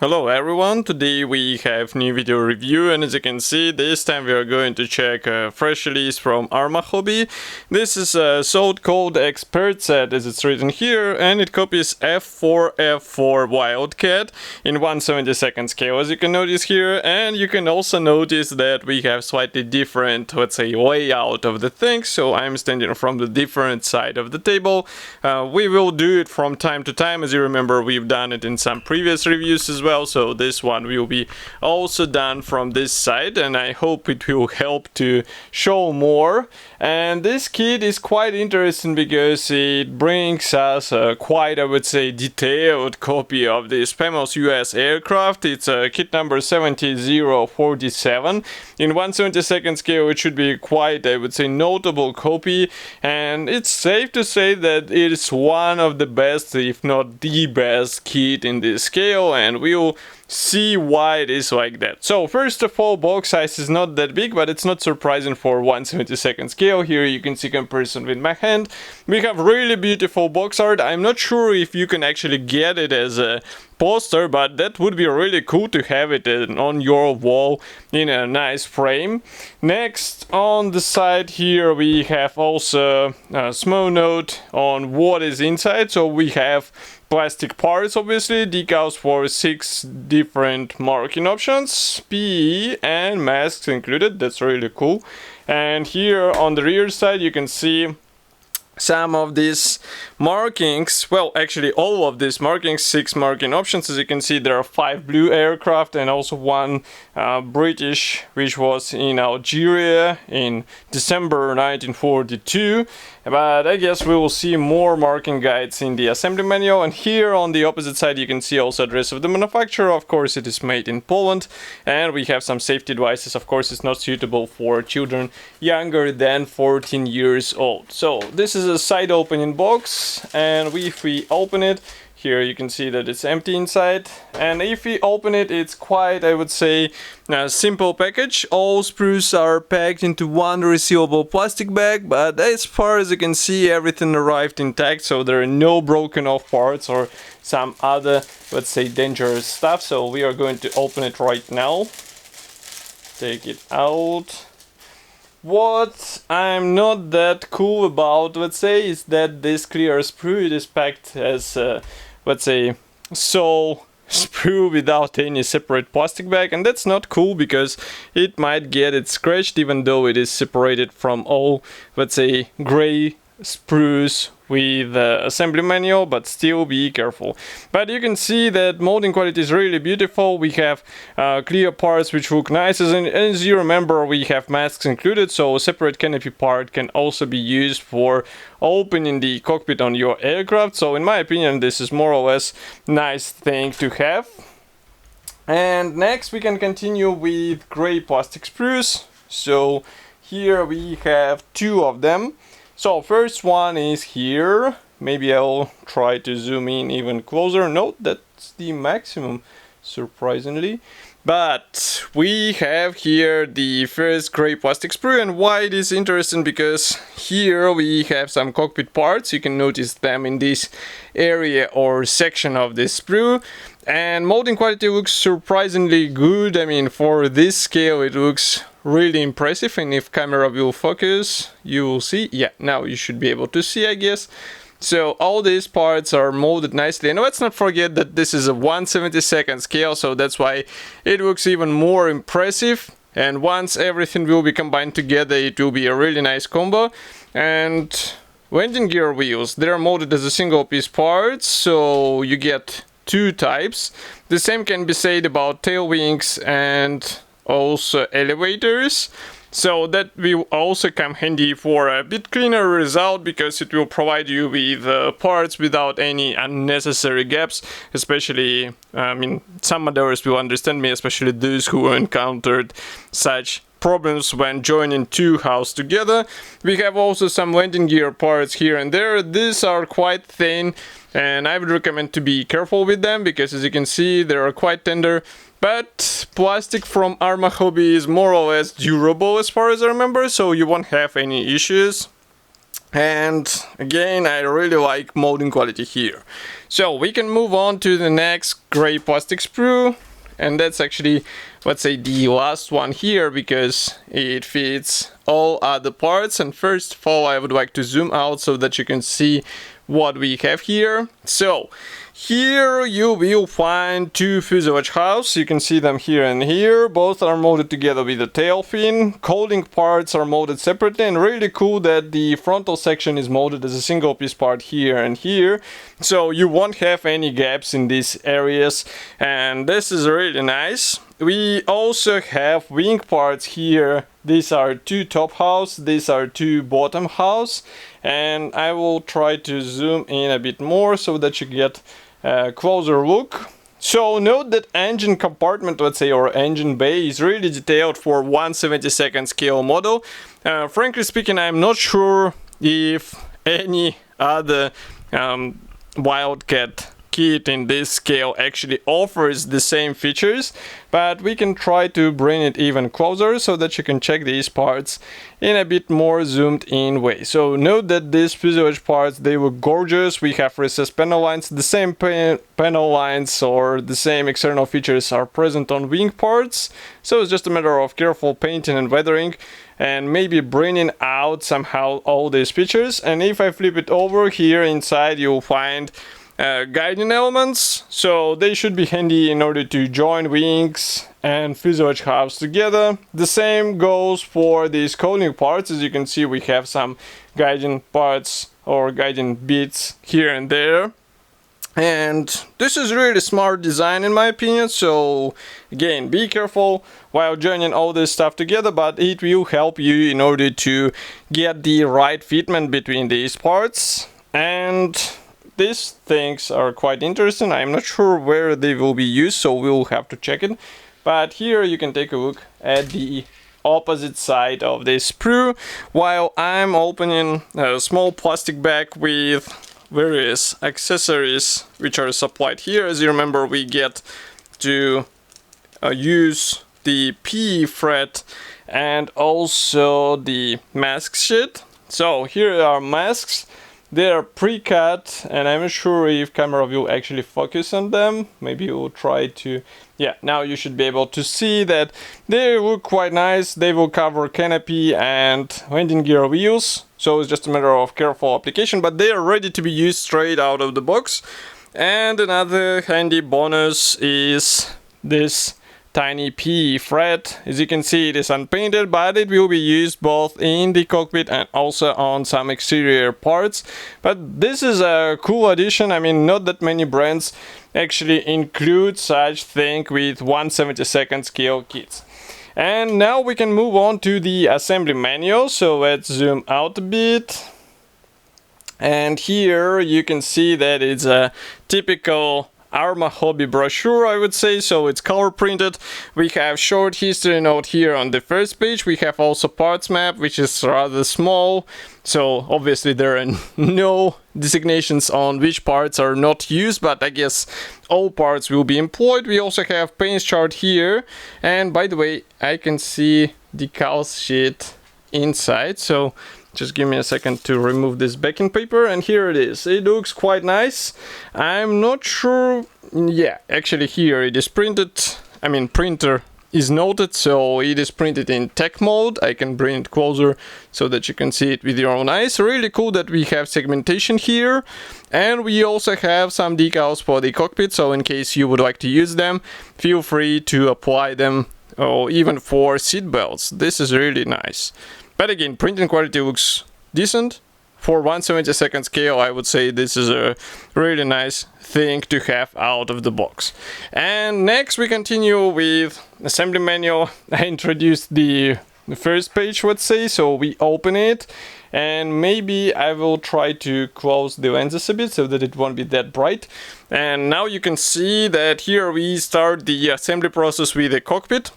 Hello everyone, today we have new video review, and as you can see, this time we are going to check a fresh release from Arma Hobby. This is a so-called expert set as it's written here, and it copies F4F-4 Wildcat in 1/72 scale as you can notice here, and you can also notice that we have slightly different, let's say, layout of the thing, so I'm standing from the different side of the table. We will do it from time to time, as you remember we've done it in some previous reviews as well. So this one will be also done from this side, and I hope it will help to show more. And this kit is quite interesting because it brings us a quite, I would say, detailed copy of this famous US aircraft. It's a kit number 70047. In 1/72 scale it should be quite, I would say, notable copy, and it's safe to say that it is one of the best, if not the best kit in this scale, and we'll see why it is like that. So first of all, box size is not that big, but it's not surprising for 1/72 scale. Here you can see comparison with my hand. We have really beautiful box art. I'm not sure if you can actually get it as a poster, but that would be really cool to have it on your wall in a nice frame. Next, on the side here we have also a small note on what is inside. So we have plastic parts, obviously, decals for 6 different marking options, PE and masks included. That's really cool. And here on the rear side you can see some of these markings, well, actually all of these markings, 6 marking options. As you can see, there are 5 blue aircraft and also 1 British, which was in Algeria in December 1942. But I guess we will see more marking guides in the assembly manual. And here on the opposite side you can see also address of the manufacturer. Of course it is made in Poland, and we have some safety devices. Of course it's not suitable for children younger than 14 years old. So this is a side opening box, and if we open it, here you can see that it's empty inside, and if we open it, it's quite, I would say, a simple package. All sprues are packed into one resealable plastic bag, but as far as you can see, everything arrived intact, so there are no broken off parts or some other, let's say, dangerous stuff. So we are going to open it right now. Take it out. What I'm not that cool about, let's say, is that this clear sprue is packed as let's say, sole sprue without any separate plastic bag, and that's not cool because it might get it scratched even though it is separated from all, let's say, gray sprues with the assembly manual, but still be careful. But you can see that molding quality is really beautiful. We have clear parts which look nice, and as you remember we have masks included, so a separate canopy part can also be used for opening the cockpit on your aircraft. So in my opinion this is more or less nice thing to have. And next we can continue with gray plastic sprues. So here we have 2 of them. So first one is here. Maybe I'll try to zoom in even closer. No, that's the maximum, surprisingly. But we have here the first gray plastic sprue, and why it is interesting, because here we have some cockpit parts. You can notice them in this area or section of this sprue, and molding quality looks surprisingly good. I mean, for this scale it looks really impressive, and if camera will focus you will see, yeah, now you should be able to see, I guess. So all these parts are molded nicely, and let's not forget that this is a 1/72 scale, so that's why it looks even more impressive. And once everything will be combined together, it will be a really nice combo. And landing gear wheels, they're molded as a single piece part, so you get 2 types. The same can be said about tail wings and also elevators. So that will also come handy for a bit cleaner result, because it will provide you with parts without any unnecessary gaps. Especially, I mean, some modders will understand me, especially those who encountered such problems when joining 2 hulls together. We have also some landing gear parts here and there. These are quite thin, and I would recommend to be careful with them, because as you can see they are quite tender. But plastic from Arma Hobby is more or less durable as far as I remember, so you won't have any issues. And again, I really like molding quality here. So we can move on to the next gray plastic sprue, and that's actually, let's say, the last one here because it fits all other parts. And first of all, I would like to zoom out so that you can see what we have here. So here you will find two fuselage halves. You can see them here and here. Both are molded together with the tail fin. Cooling parts are molded separately, and really cool that the frontal section is molded as a single piece part here and here. So you won't have any gaps in these areas, and this is really nice. We also have wing parts here. These are two top halves, these are two bottom halves, and I will try to zoom in a bit more so that you get a closer look. So note that engine compartment, let's say, or engine bay is really detailed for 1/72nd scale model. Frankly speaking, I'm not sure if any other Wildcat kit in this scale actually offers the same features, but we can try to bring it even closer so that you can check these parts in a bit more zoomed in way. So note that these fuselage parts, they look gorgeous. We have recessed panel lines, the same panel lines or the same external features are present on wing parts, so it's just a matter of careful painting and weathering and maybe bringing out somehow all these features. And if I flip it over, here inside you'll find guiding elements, so they should be handy in order to join wings and fuselage halves together. The same goes for these cooling parts. As you can see, we have some guiding parts or guiding bits here and there, and this is really smart design in my opinion. So again, be careful while joining all this stuff together, but it will help you in order to get the right fitment between these parts. And these things are quite interesting. I'm not sure where they will be used, so we'll have to check it. But here you can take a look at the opposite side of this sprue while I'm opening a small plastic bag with various accessories which are supplied here. As you remember, we get to use the PE thread and also the mask sheet. So here are masks. They are pre-cut, and I'm not sure if camera will actually focus on them. Maybe we'll try to... Yeah, now you should be able to see that they look quite nice. They will cover canopy and landing gear wheels, so it's just a matter of careful application, but they are ready to be used straight out of the box. And another handy bonus is this tiny PE thread. As you can see, it is unpainted, but it will be used both in the cockpit and also on some exterior parts. But this is a cool addition. I mean, not that many brands actually include such thing with 1/72nd scale kits. And now we can move on to the assembly manual. So let's zoom out a bit. And here you can see that it's a typical Arma Hobby brochure, I would say, so it's color printed. We have short history note here on the first page. We have also parts map, which is rather small, so obviously there are no designations on which parts are not used, but I guess all parts will be employed. We also have paint chart here, and by the way, I can see Decals sheet inside, so just give me a second to remove this backing paper, and here it is. It looks quite nice. I'm not sure... Yeah, actually here it is printed. I mean, printer is noted, so it is printed in tech mode. I can bring it closer so that you can see it with your own eyes. Really cool that we have segmentation here. And we also have some decals for the cockpit, so in case you would like to use them, feel free to apply them, or even for seat belts. This is really nice. But again, printing quality looks decent. For 1/72nd scale, I would say this is a really nice thing to have out of the box. And next we continue with assembly manual. I introduced the first page, let's say, so we open it. And maybe I will try to close the lenses a bit so that it won't be that bright. And now you can see that here we start the assembly process with the cockpit.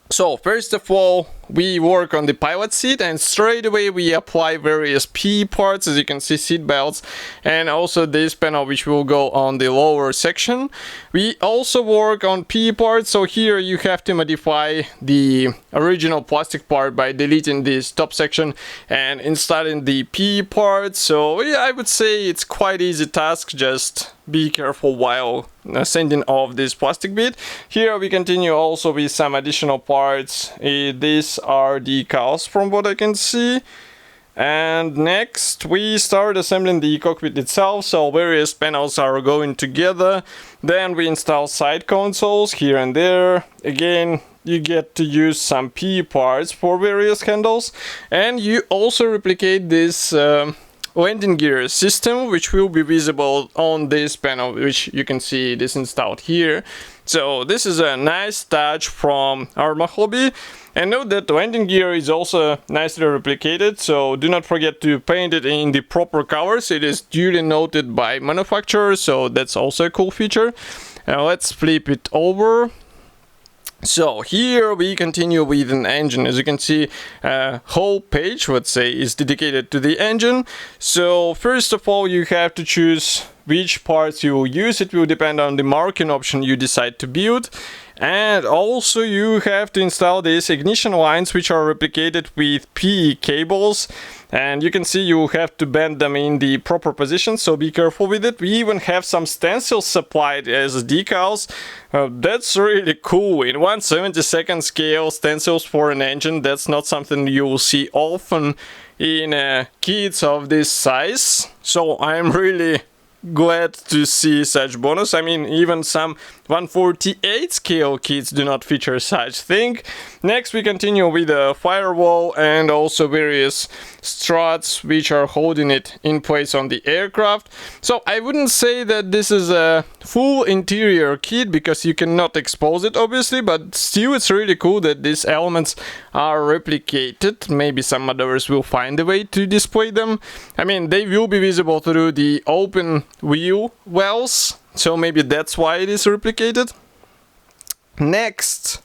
So first of all, we work on the pilot seat, and straight away we apply various P parts, as you can see, seat belts, and also this panel which will go on the lower section. We also work on P parts, so here you have to modify the original plastic part by deleting this top section and installing the P parts. So yeah, I would say it's quite easy task, just be careful while sending off this plastic bit. Here we continue also with some additional parts. These are decals from what I can see. And next we start assembling the cockpit itself, so various panels are going together. Then we install side consoles here and there. Again, you get to use some P parts for various handles, and you also replicate this landing gear system, which will be visible on this panel, which you can see it is installed here. So this is a nice touch from Arma Hobby. And note that the landing gear is also nicely replicated, so do not forget to paint it in the proper colors. It is duly noted by manufacturer, so that's also a cool feature. Now let's flip it over. So here we continue with an engine. As you can see, a whole page, let's say, is dedicated to the engine. So first of all, you have to choose which parts you will use. It will depend on the marking option you decide to build. And also you have to install these ignition lines, which are replicated with P cables. And you can see you have to bend them in the proper position, so be careful with it. We even have some stencils supplied as decals. That's really cool. In 1/72 scale, stencils for an engine, that's not something you will see often in kits of this size. So I'm really glad to see such bonus. I mean, even some 1/48 scale kits do not feature such thing. Next we continue with a firewall and also various struts which are holding it in place on the aircraft. So I wouldn't say that this is a full interior kit because you cannot expose it obviously, but still it's really cool that these elements are replicated. Maybe some others will find a way to display them. I mean, they will be visible through the open wheel wells, so maybe that's why it is replicated. Next,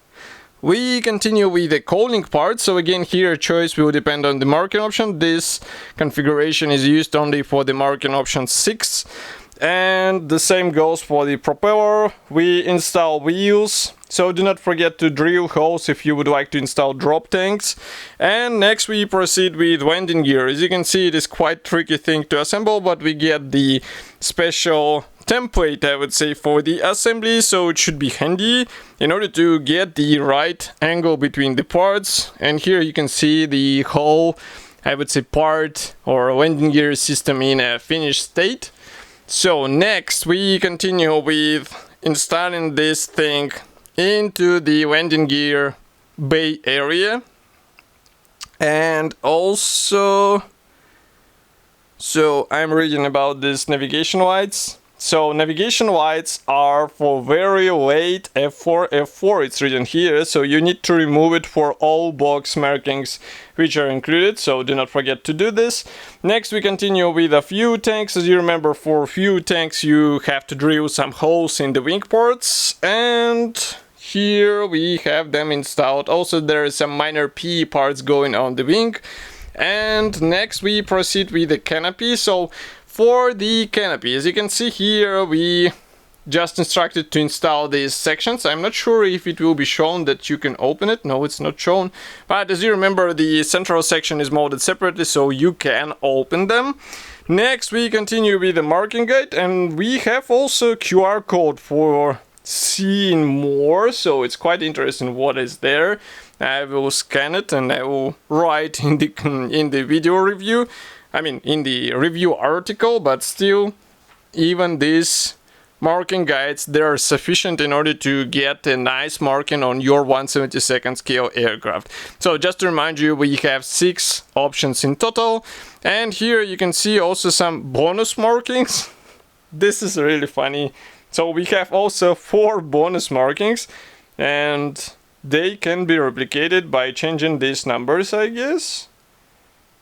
we continue with the cooling part. So again, here choice will depend on the marking option. This configuration is used only for the marking option 6. And the same goes for the propeller. We install wheels, so do not forget to drill holes if you would like to install drop tanks. And next we proceed with landing gear. As you can see, it is quite tricky thing to assemble, but we get the special template, I would say, for the assembly, so it should be handy in order to get the right angle between the parts. And here you can see the whole, I would say, part or landing gear system in a finished state. So next we continue with installing this thing into the landing gear bay area. And also, so I'm reading about these navigation lights. So navigation lights are for very late F4F4, it's written here, so you need to remove it for all box markings which are included, so do not forget to do this. Next we continue with a fuel tanks. As you remember, for fuel tanks you have to drill some holes in the wing ports, and here we have them installed. Also there are some minor P parts going on the wing. And next we proceed with the canopy. So for the canopy, as you can see here, we just instructed to install these sections. I'm not sure if it will be shown that you can open it. No, it's not shown. But as you remember, the central section is molded separately, so you can open them. Next, we continue with the marking guide, and we have also QR code for seeing more. So it's quite interesting what is there. I will scan it and I will write in the video review. I mean, in the review article, but still, even these marking guides, they are sufficient in order to get a nice marking on your 1/72 scale aircraft. So just to remind you, we have 6 options in total. And here you can see also some bonus markings. This is really funny. So we have also 4 bonus markings, and they can be replicated by changing these numbers, I guess.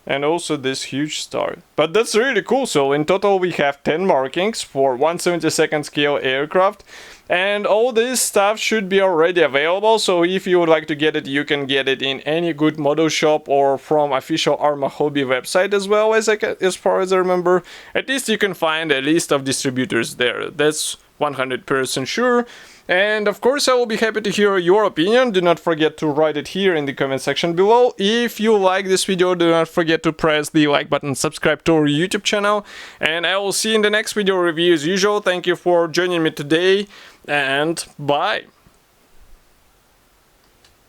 And also this huge star. But that's really cool. So in total we have 10 markings for 1/72 scale aircraft. And all this stuff should be already available, so if you would like to get it, you can get it in any good model shop or from official Arma Hobby website as well, as far as I remember. At least you can find a list of distributors there, that's 100% sure. And of course I will be happy to hear your opinion. Do not forget to write it here in the comment section below. If you like this video, do not forget to press the like button, subscribe to our YouTube channel, and I will see you in the next video review as usual. Thank you for joining me today, and bye!